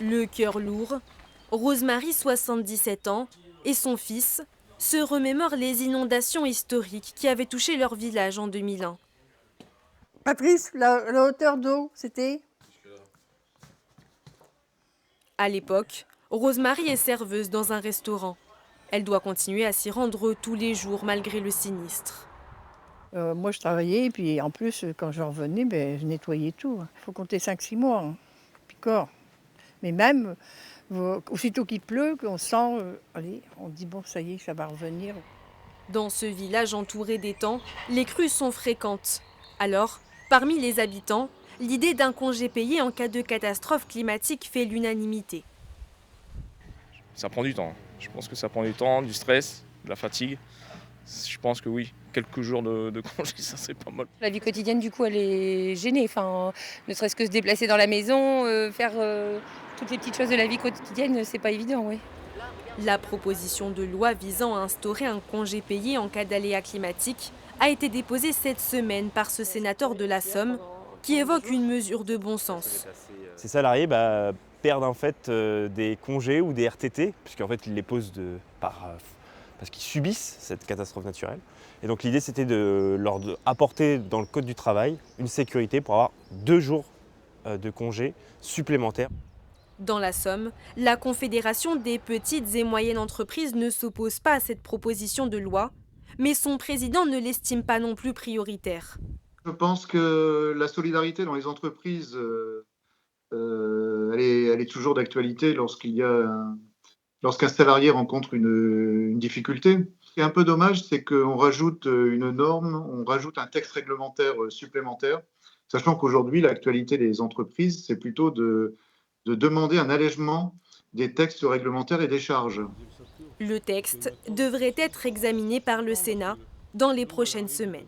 Le cœur lourd, Rosemarie, 77 ans, et son fils se remémorent les inondations historiques qui avaient touché leur village en 2001. Patrice, la hauteur d'eau, c'était? À l'époque, Rosemarie est serveuse dans un restaurant. Elle doit continuer à s'y rendre tous les jours malgré le sinistre. Moi, je travaillais, et puis en plus, quand je revenais, je nettoyais tout. Il faut compter 5-6 mois, hein, puis corps. Mais même, aussitôt qu'il pleut, qu'on sent, allez, on dit bon, ça y est, ça va revenir. Dans ce village entouré d'étangs, les crues sont fréquentes. Alors, parmi les habitants, l'idée d'un congé payé en cas de catastrophe climatique fait l'unanimité. Ça prend du temps. Je pense que ça prend du temps, du stress, de la fatigue. Je pense que oui, quelques jours de congé, ça serait pas mal. La vie quotidienne, du coup, elle est gênée. Enfin, ne serait-ce que se déplacer dans la maison, faire toutes les petites choses de la vie quotidienne, c'est pas évident, oui. La proposition de loi visant à instaurer un congé payé en cas d'aléa climatique a été déposée cette semaine par ce sénateur de la Somme qui évoque une mesure de bon sens. Ces salariés perdent en fait des congés ou des RTT, puisqu'en fait ils les posent parce qu'ils subissent cette catastrophe naturelle. Et donc l'idée c'était de leur apporter dans le code du travail une sécurité pour avoir 2 jours de congés supplémentaires. Dans la Somme, la Confédération des petites et moyennes entreprises ne s'oppose pas à cette proposition de loi, mais son président ne l'estime pas non plus prioritaire. Je pense que la solidarité dans les entreprises, elle est toujours d'actualité lorsqu'un salarié rencontre une difficulté. Ce qui est un peu dommage, c'est qu'on rajoute une norme, on rajoute un texte réglementaire supplémentaire, sachant qu'aujourd'hui, l'actualité des entreprises, c'est plutôt de demander un allègement des textes réglementaires et des charges. Le texte devrait être examiné par le Sénat dans les prochaines semaines.